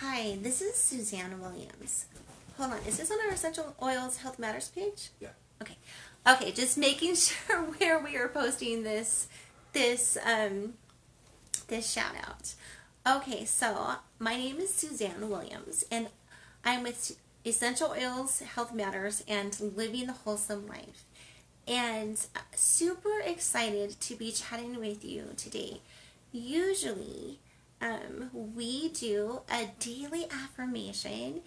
Hi, this is Suzanne Williams. Hold on, is this on our Essential Oils Health Matters page? Yeah. Okay. Okay, just making sure where we are posting this shout out. Okay, so my name is Suzanne Williams and I'm with Essential Oils Health Matters and Living the Wholesome Life. And super excited to be chatting with you today. Usually, we do a daily affirmation,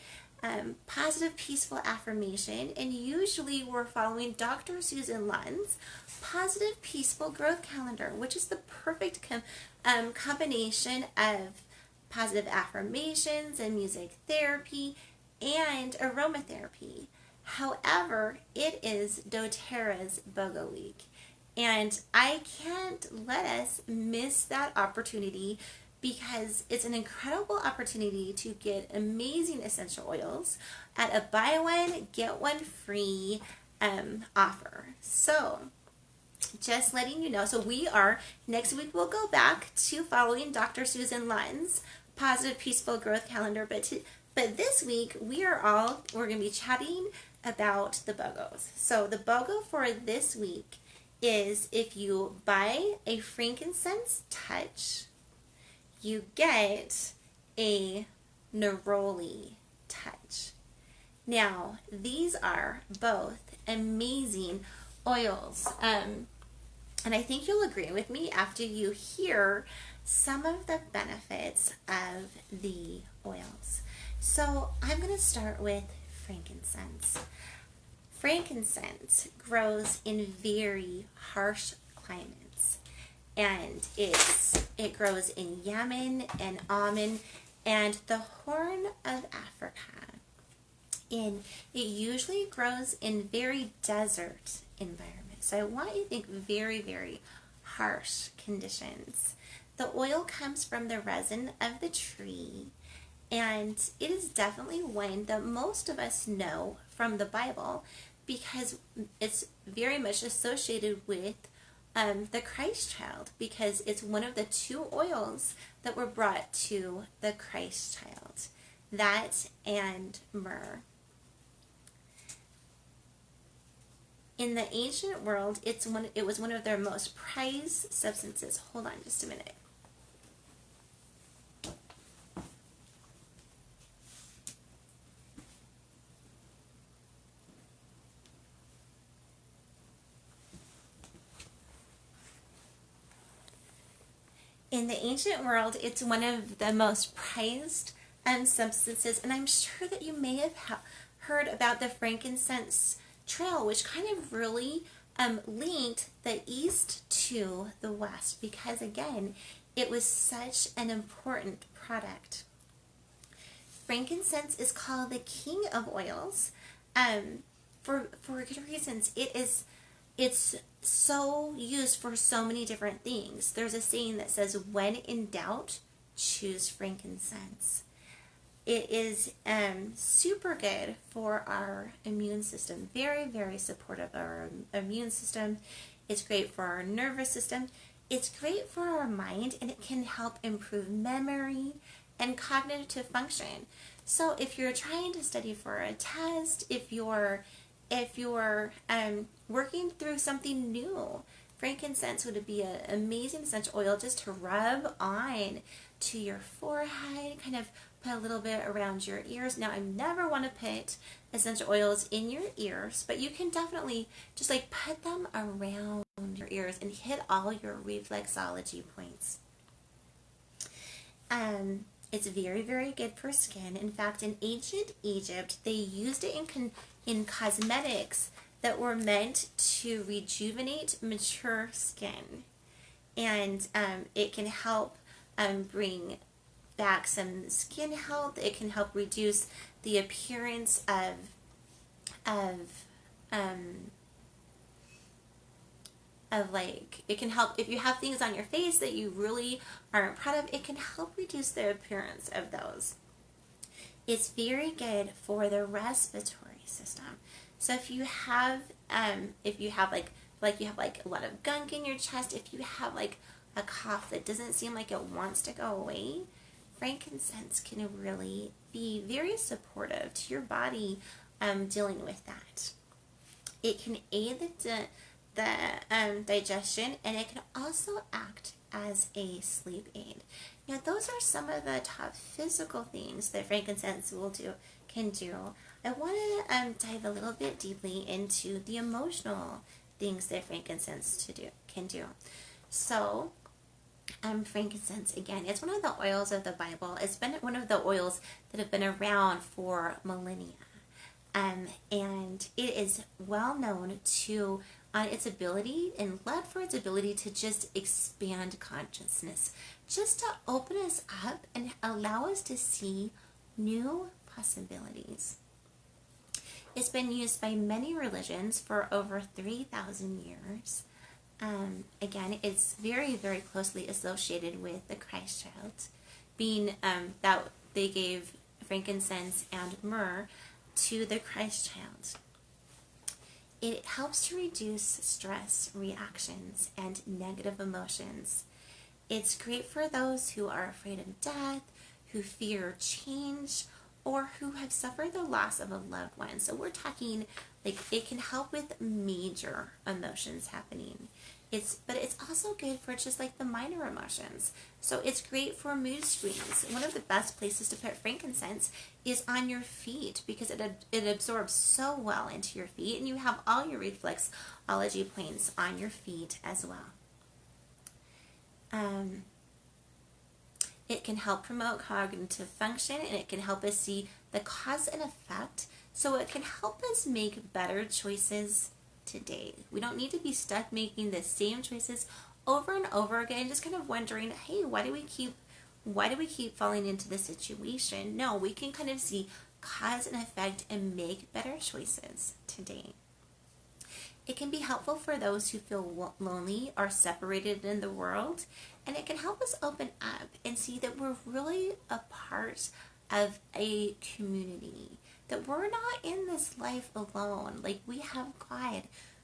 positive, peaceful affirmation, and usually we're following Dr. Susan Lund's Positive, Peaceful Growth Calendar, which is the perfect combination of positive affirmations and music therapy and aromatherapy. However, it is doTERRA's BOGO week, and I can't let us miss that opportunity because it's an incredible opportunity to get amazing essential oils at a buy one, get one free offer. So, just letting you know, next week we'll go back to following Dr. Susan Lund's Positive Peaceful Growth Calendar, but this week we're going to be chatting about the BOGOs. So the BOGO for this week is if you buy a Frankincense touch, you get a Neroli touch. Now, these are both amazing oils. And I think you'll agree with me after you hear some of the benefits of the oils. So I'm going to start with frankincense. Frankincense grows in very harsh climates, and it grows in Yemen and Oman and the Horn of Africa. And it usually grows in very desert environments. So I want you to think very, very harsh conditions. The oil comes from the resin of the tree, and it is definitely one that most of us know from the Bible because it's very much associated with the Christ child, because it's one of the two oils that were brought to the Christ child, that and myrrh. In the ancient world, it was one of their most prized substances. Hold on just a minute. In the ancient world, it's one of the most prized substances, and I'm sure that you may have heard about the frankincense trail, which kind of really linked the East to the West, because again, it was such an important product. Frankincense is called the king of oils for good reasons. It's so used for so many different things. There's a saying that says, when in doubt, choose frankincense. It is super good for our immune system. Very, very supportive of our immune system. It's great for our nervous system. It's great for our mind, and it can help improve memory and cognitive function. So if you're trying to study for a test, if you're working through something new, frankincense would be an amazing essential oil just to rub on to your forehead, kind of put a little bit around your ears. Now, I never want to put essential oils in your ears, but you can definitely just like put them around your ears and hit all your reflexology points. It's very, very good for skin. In fact, in ancient Egypt, they used it in cosmetics that were meant to rejuvenate mature skin. And it can help bring back some skin health. It can help reduce the appearance it can help if you have things on your face that you really aren't proud of. It can help reduce the appearance of those. It's very good for the respiratory system. So if you have like you have like a lot of gunk in your chest, if you have like a cough that doesn't seem like it wants to go away, frankincense can really be very supportive to your body dealing with that. It can aid the digestion, and it can also act as a sleep aid. Now, those are some of the top physical things that frankincense can do. I want to dive a little bit deeply into the emotional things that frankincense can do. So, frankincense, again, it's one of the oils of the Bible. It's been one of the oils that have been around for millennia. And it is well known on its ability and loved for its ability to just expand consciousness, just to open us up and allow us to see new possibilities. It's been used by many religions for over 3,000 years. Again, it's very, very closely associated with the Christ child, being that they gave frankincense and myrrh to the Christ child. It helps to reduce stress reactions and negative emotions. It's great for those who are afraid of death, who fear change, or who have suffered the loss of a loved one. So we're talking like it can help with major emotions happening. But it's also good for just like the minor emotions. So it's great for mood swings. One of the best places to put frankincense is on your feet, because it absorbs so well into your feet, and you have all your reflexology points on your feet as well. It can help promote cognitive function, and it can help us see the cause and effect. So it can help us make better choices today. We don't need to be stuck making the same choices over and over again, just kind of wondering, hey, why do we keep falling into this situation? No, we can kind of see cause and effect and make better choices today. It can be helpful for those who feel lonely or separated in the world, and it can help us open up and see that we're really a part of a community, that we're not in this life alone. Like, we have God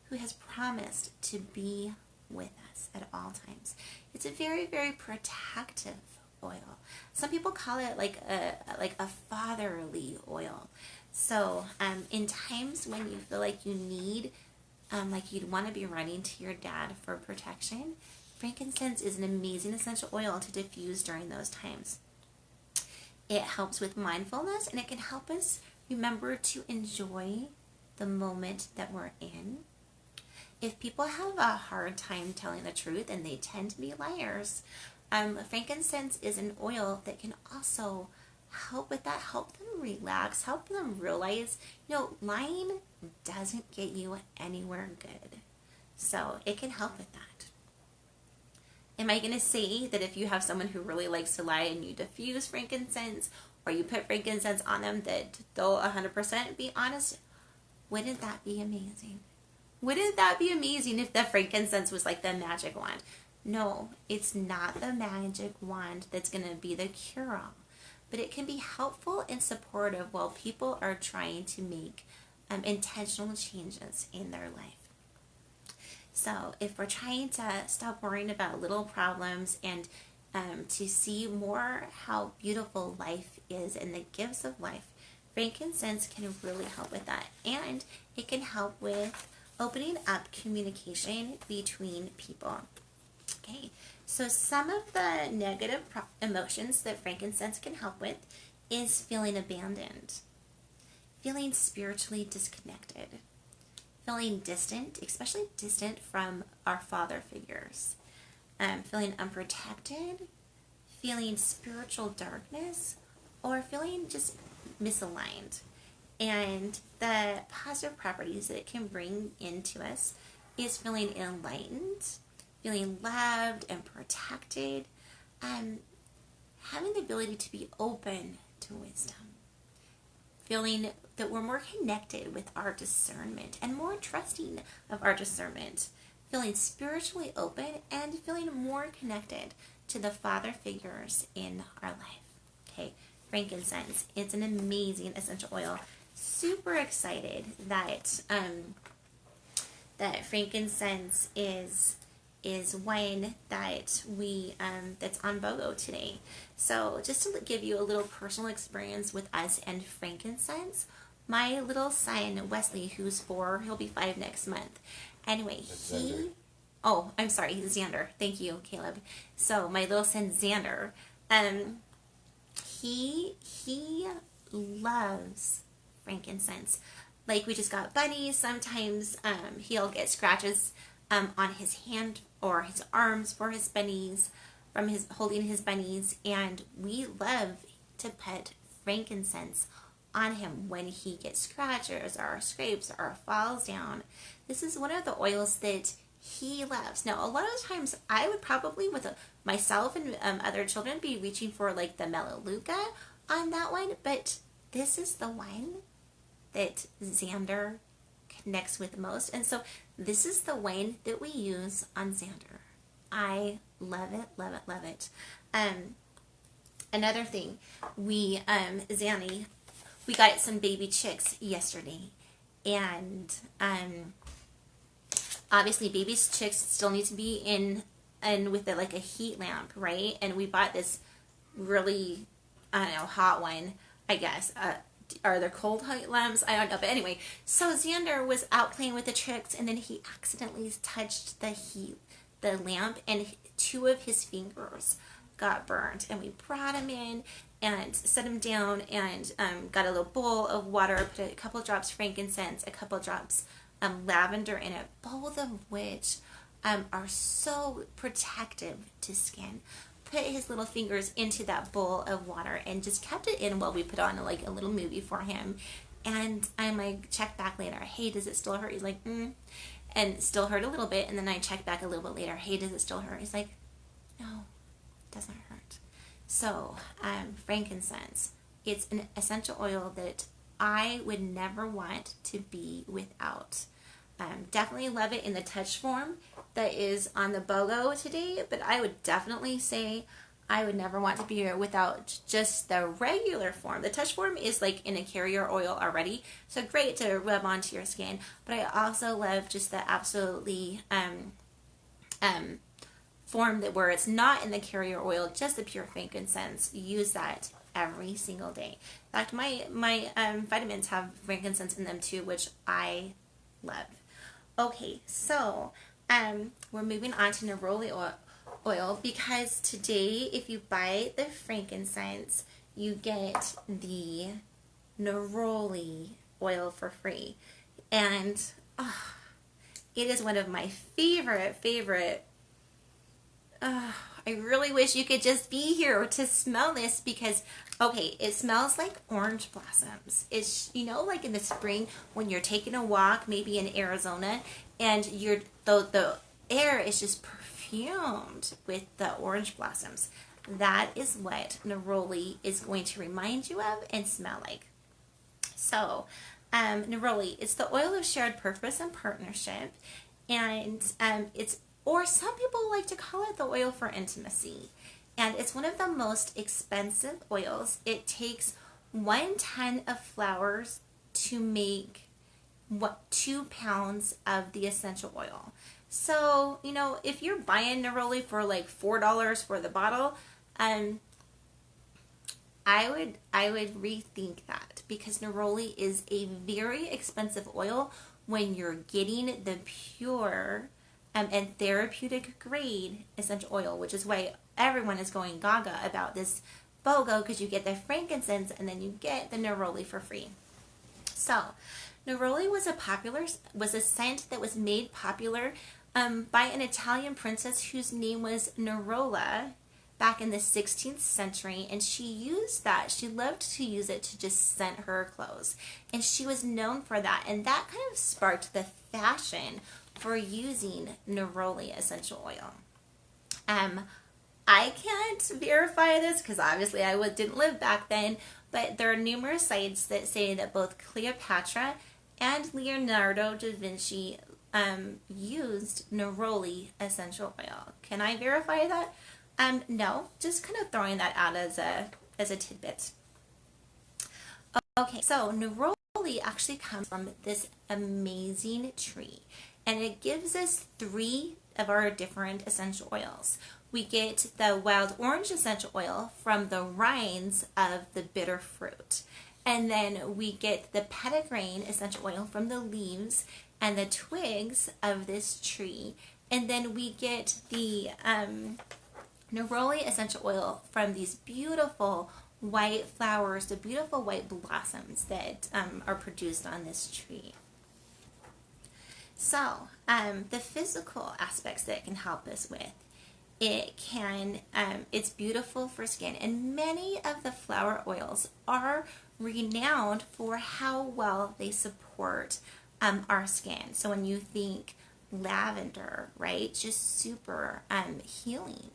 who has promised to be with us at all times. It's a very, very protective oil. Some people call it like a fatherly oil. So in times when you feel like you need, like you'd want to be running to your dad for protection, frankincense is an amazing essential oil to diffuse during those times. It helps with mindfulness, and it can help us remember to enjoy the moment that we're in. If people have a hard time telling the truth, and they tend to be liars, frankincense is an oil that can also help with that, help them relax, help them realize, lying doesn't get you anywhere good. So it can help with that. Am I going to say that if you have someone who really likes to lie and you diffuse frankincense, or you put frankincense on them, that they'll 100% be honest? Wouldn't that be amazing? Wouldn't that be amazing if the frankincense was like the magic wand? No, it's not the magic wand that's going to be the cure-all. But it can be helpful and supportive while people are trying to make intentional changes in their life. So if we're trying to stop worrying about little problems and to see more how beautiful life is and the gifts of life, frankincense can really help with that. And it can help with opening up communication between people. Okay, so some of the negative emotions that frankincense can help with is feeling abandoned, feeling spiritually disconnected, feeling distant, especially distant from our father figures, feeling unprotected, feeling spiritual darkness, or feeling just misaligned. And the positive properties that it can bring into us is feeling enlightened, feeling loved and protected, having the ability to be open to wisdom, feeling that we're more connected with our discernment and more trusting of our discernment, feeling spiritually open, and feeling more connected to the father figures in our life. Okay, frankincense, it's an amazing essential oil. Super excited that that frankincense is is one that we that's on BOGO today. So just to give you a little personal experience with us and frankincense, my little son Wesley, who's 4, he'll be 5 next month. Anyway, oh, I'm sorry, Xander. Thank you, Caleb. So my little son Xander, he loves frankincense. Like, we just got bunnies. Sometimes he'll get scratches on his hand or his arms for his bunnies, from his holding his bunnies, and we love to put frankincense on him when he gets scratches or scrapes or falls down. This is one of the oils that he loves. Now, a lot of times I would probably, with myself and other children, be reaching for like the Melaleuca on that one, but this is the one that Xander connects with most, and so this is the one that we use on Xander. I love it, love it, love it. Another thing, Zanny, we got some baby chicks yesterday, and obviously baby chicks still need to be in with like a heat lamp, right? And we bought this really, I don't know, hot one, I guess. Are there cold heat lamps? I don't know. But anyway, so Xander was out playing with the chicks, and then he accidentally touched the lamp, and 2 of his fingers got burned. And we brought him in and set him down, and got a little bowl of water, put a couple drops frankincense, a couple drops lavender in it, both of which are so protective to skin. Put his little fingers into that bowl of water and just kept it in while we put on like a little movie for him. And I like checked back later, hey, does it still hurt? He's like, and still hurt a little bit. And then I checked back a little bit later, hey, does it still hurt? He's like, no, it doesn't hurt. So frankincense, it's an essential oil that I would never want to be without. Definitely love it in the touch form that is on the BOGO today, but I would definitely say I would never want to be here without just the regular form. The touch form is like in a carrier oil already, so great to rub onto your skin, but I also love just the absolutely form that where it's not in the carrier oil, just the pure frankincense. Use that every single day. In fact, my vitamins have frankincense in them too, which I love. Okay, so we're moving on to Neroli oil, because today, if you buy the frankincense, you get the Neroli oil for free. And it is one of my favorite. I really wish you could just be here to smell this, because, okay, it smells like orange blossoms. It's, like in the spring when you're taking a walk, maybe in Arizona, and the air is just perfumed with the orange blossoms. That is what Neroli is going to remind you of and smell like. So, Neroli, it's the oil of shared purpose and partnership, and or some people like to call it the oil for intimacy. And it's one of the most expensive oils. It takes 1 ton of flowers to make 2 pounds of the essential oil. So, if you're buying Neroli for like $4 for the bottle, I would rethink that, because Neroli is a very expensive oil when you're getting the pure and therapeutic grade essential oil, which is why everyone is going gaga about this BOGO, because you get the frankincense and then you get the Neroli for free. So, Neroli was a scent that was made popular by an Italian princess whose name was Nerola back in the 16th century, and she used that. She loved to use it to just scent her clothes, and she was known for that, and that kind of sparked the fashion for using Neroli essential oil. I can't verify this because obviously I didn't live back then, but there are numerous sites that say that both Cleopatra and Leonardo da Vinci used Neroli essential oil. Can I verify that? No, just kind of throwing that out as a tidbit. Okay, so Neroli actually comes from this amazing tree, and it gives us 3 of our different essential oils. We get the wild orange essential oil from the rinds of the bitter fruit. And then we get the petitgrain essential oil from the leaves and the twigs of this tree. And then we get the Neroli essential oil from these beautiful white flowers, the beautiful white blossoms that are produced on this tree. So, the physical aspects that it can help us with, it's beautiful for skin, and many of the flower oils are renowned for how well they support our skin. So when you think lavender, right, just super healing,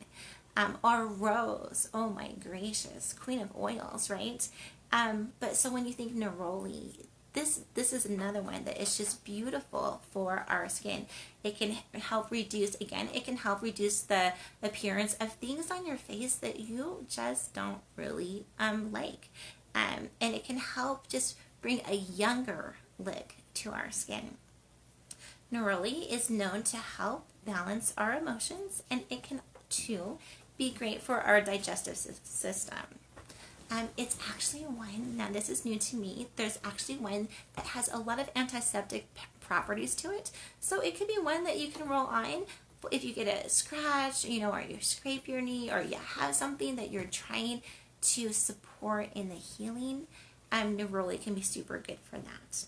or rose, oh my gracious, queen of oils, right? But so when you think neroli, this is another one that is just beautiful for our skin. It can help reduce, again, it can help reduce the appearance of things on your face that you just don't really like. And it can help just bring a younger look to our skin. Neroli is known to help balance our emotions, and it can too be great for our digestive system. It's actually one, now this is new to me, there's actually one that has a lot of antiseptic properties to it. So it could be one that you can roll on if you get a scratch, or you scrape your knee, or you have something that you're trying to support in the healing. Neroli can be super good for that.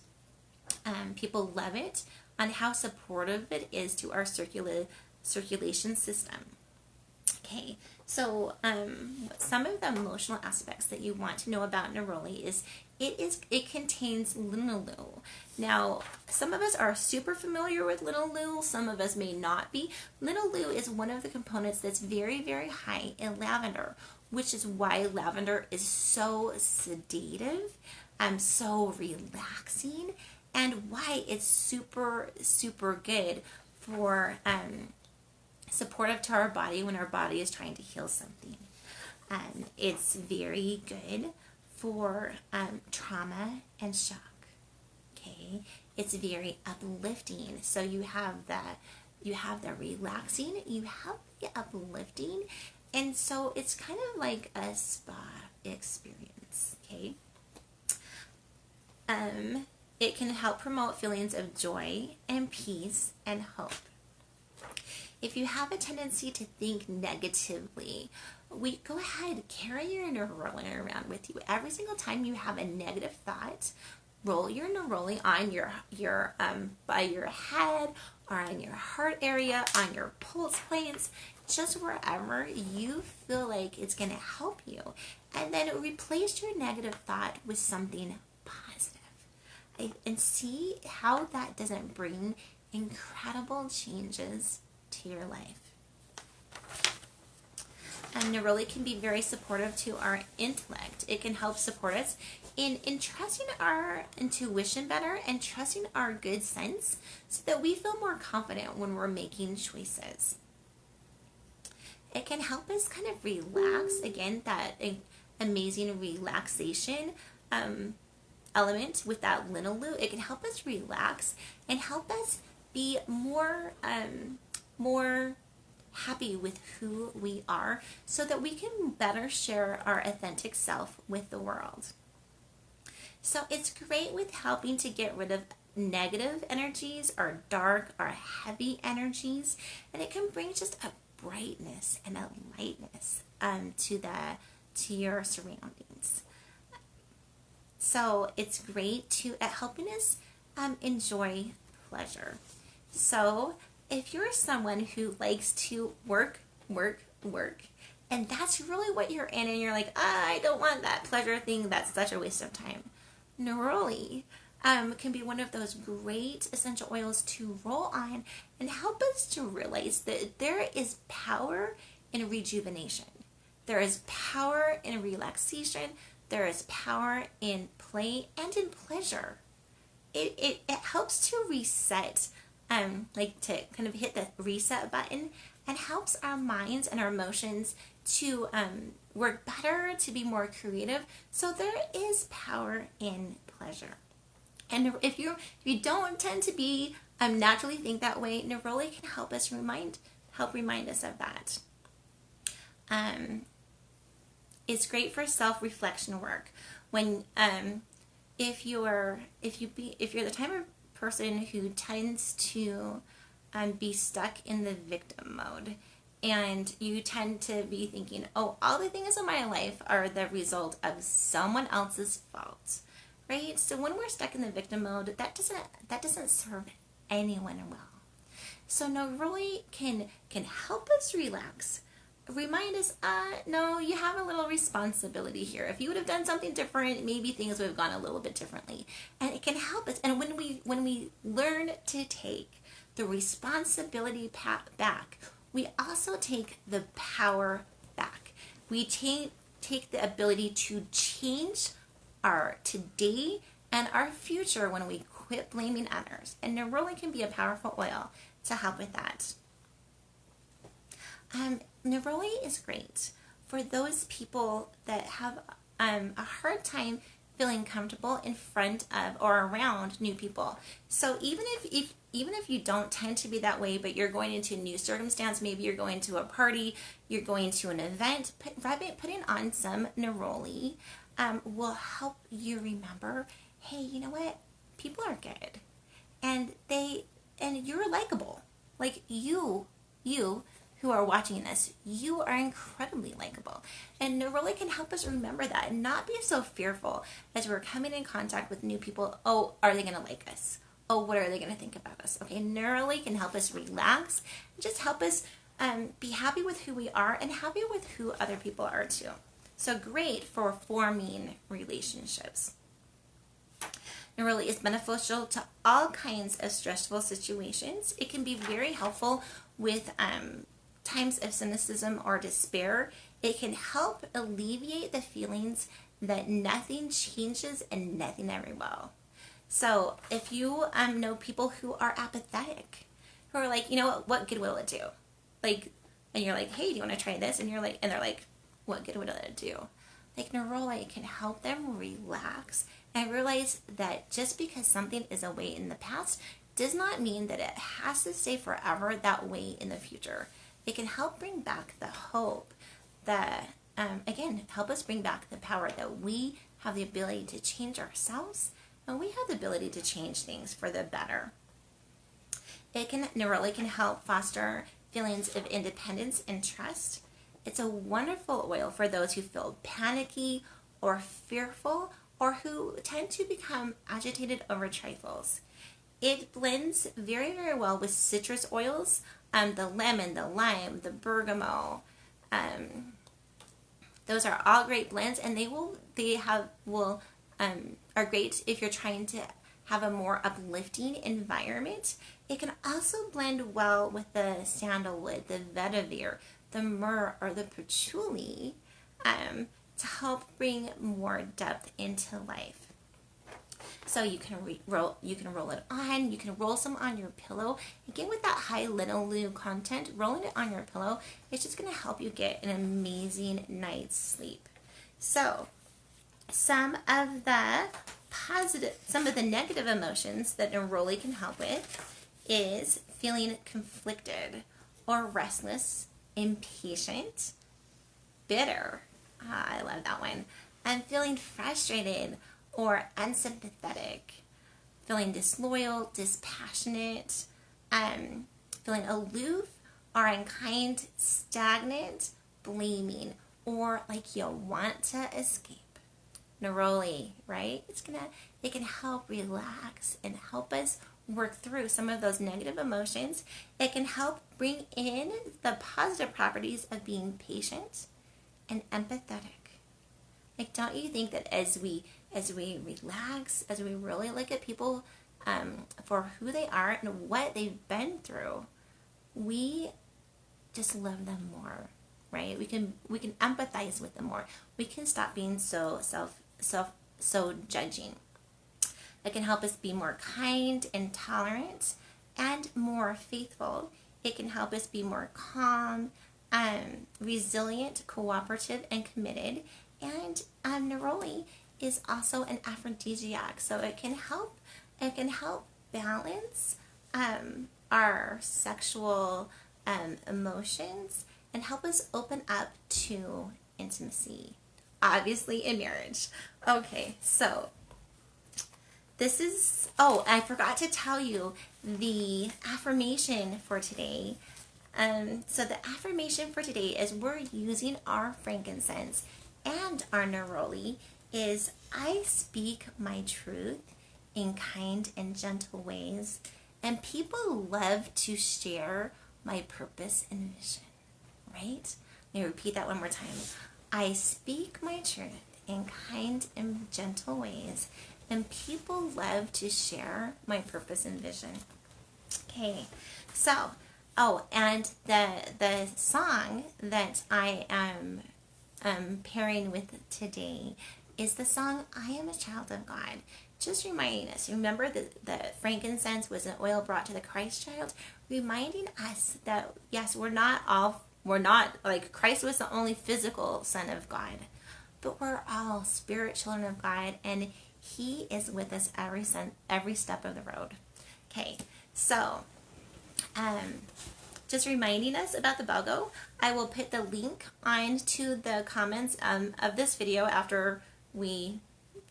People love it on how supportive it is to our circulation system. Okay, so some of the emotional aspects that you want to know about neroli is it contains linalool. Now, some of us are super familiar with linalool, some of us may not be. Linalool is one of the components that's very, very high in lavender, which is why lavender is so sedative, so relaxing, and why it's super, super good for supportive to our body when our body is trying to heal something. It's very good for trauma and shock. Okay, it's very uplifting. So you have the relaxing, you have the uplifting, and so it's kind of like a spa experience. Okay, it can help promote feelings of joy and peace and hope. If you have a tendency to think negatively, go ahead, carry your neroli around with you. Every single time you have a negative thought, roll your neroli on your by your head, or on your heart area, on your pulse points, just wherever you feel like it's going to help you. And then replace your negative thought with something positive. And see how that doesn't bring incredible changes to your life. And neroli can be very supportive to our intellect. It can help support us in trusting our intuition better and trusting our good sense so that we feel more confident when we're making choices. It can help us kind of relax, again, that amazing relaxation element with that linalool. It can help us relax and help us be more happy with who we are so that we can better share our authentic self with the world. So it's great with helping to get rid of negative energies or dark or heavy energies, and it can bring just a brightness and a lightness to your surroundings. So it's great at helping us enjoy pleasure. So if you're someone who likes to work, and that's really what you're in, and you're like, I don't want that pleasure thing, that's such a waste of time, neroli can be one of those great essential oils to roll on and help us to realize that there is power in rejuvenation. There is power in relaxation. There is power in play and in pleasure. It helps to reset, like to kind of hit the reset button, and helps our minds and our emotions to work better, to be more creative. So there is power in pleasure. And if you don't tend to be naturally think that way, Neroli can help remind us of that. It's great for self-reflection work. When if you're the type of person who tends to be stuck in the victim mode, and you tend to be thinking, oh, all the things in my life are the result of someone else's fault, right? So when we're stuck in the victim mode, that doesn't serve anyone well. So Neroli can help us relax, remind us, no, you have a little responsibility here. If you would have done something different, maybe things would have gone a little bit differently. And it can help us. And when we learn to take the responsibility back, we also take the power back. We take the ability to change our today and our future when we quit blaming others. And Neroli can be a powerful oil to help with that. Neroli is great for those people that have a hard time feeling comfortable in front of or around new people. So even if you don't tend to be that way, but you're going into a new circumstance, maybe you're going to a party, you're going to an event, putting on some Neroli will help you remember, hey, you know what? People are good, and you're likable. Like you who are watching this, you are incredibly likable. And Neroli can help us remember that and not be so fearful as we're coming in contact with new people. Oh, are they going to like us? Oh, what are they going to think about us? Okay, Neroli can help us relax and just help us be happy with who we are and happy with who other people are too. So great for forming relationships. Neroli is beneficial to all kinds of stressful situations. It can be very helpful with times of cynicism or despair. It can help alleviate the feelings that nothing changes and nothing ever will. So if you know people who are apathetic, who are like, you know what good will it do? Like, and you're like, hey, do you want to try this? And they're like, what good will it do? Like, Neroli can help them relax and realize that just because something is a way in the past does not mean that it has to stay forever that way in the future. It can help bring back the hope that, again, help us bring back the power that we have the ability to change ourselves, and we have the ability to change things for the better. Neroli can help foster feelings of independence and trust. It's a wonderful oil for those who feel panicky or fearful or who tend to become agitated over trifles. It blends very, very well with citrus oils, the lemon, the lime, the bergamot. Those are all great blends, and are great if you're trying to have a more uplifting environment. It can also blend well with the sandalwood, the vetiver, the myrrh, or the patchouli to help bring more depth into life. So you can roll it on. You can roll some on your pillow. Again, with that high linalool content, rolling it on your pillow, it's just going to help you get an amazing night's sleep. So some of the negative emotions that Neroli can help with is feeling conflicted or restless, impatient, bitter. I love that one. And feeling frustrated or unsympathetic, feeling disloyal, dispassionate, feeling aloof or unkind, stagnant, blaming, or like you want to escape. Neroli, right? It can help relax and help us work through some of those negative emotions. It can help bring in the positive properties of being patient and empathetic. Like, don't you think that as we relax, as we really look at people for who they are and what they've been through, we just love them more, right? We can empathize with them more. We can stop being so judging. It can help us be more kind and tolerant and more faithful. It can help us be more calm, resilient, cooperative, and committed. And Neroli is also an aphrodisiac, so it can help balance our sexual emotions and help us open up to intimacy, obviously in marriage. Okay, so this is, oh, I forgot to tell you the affirmation for today. So the affirmation for today is we're using our frankincense and our neroli is I speak my truth in kind and gentle ways, and people love to share my purpose and vision, right? Let me repeat that one more time. I speak my truth in kind and gentle ways, and people love to share my purpose and vision. Okay, so, oh, and the song that I am pairing with today is the song I Am a Child of God. Just reminding us, remember that frankincense was an oil brought to the Christ child, reminding us that, yes, we're not like Christ was the only physical son of God, but we're all spirit children of God, and he is with us every step of the road. Okay, so just reminding us about the BOGO. I will put the link onto the comments of this video after we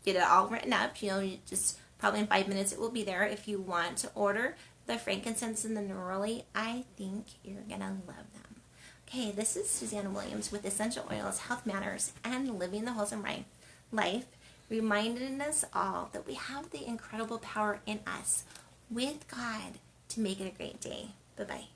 get it all written up. You just probably in 5 minutes it will be there if you want to order the frankincense and the neroli. I think you're gonna love them. Okay, this is Suzanne Williams with Essential Oils, Health Matters, and Living the Wholesome Life, reminding us all that we have the incredible power in us with God to make it a great day. Bye-bye.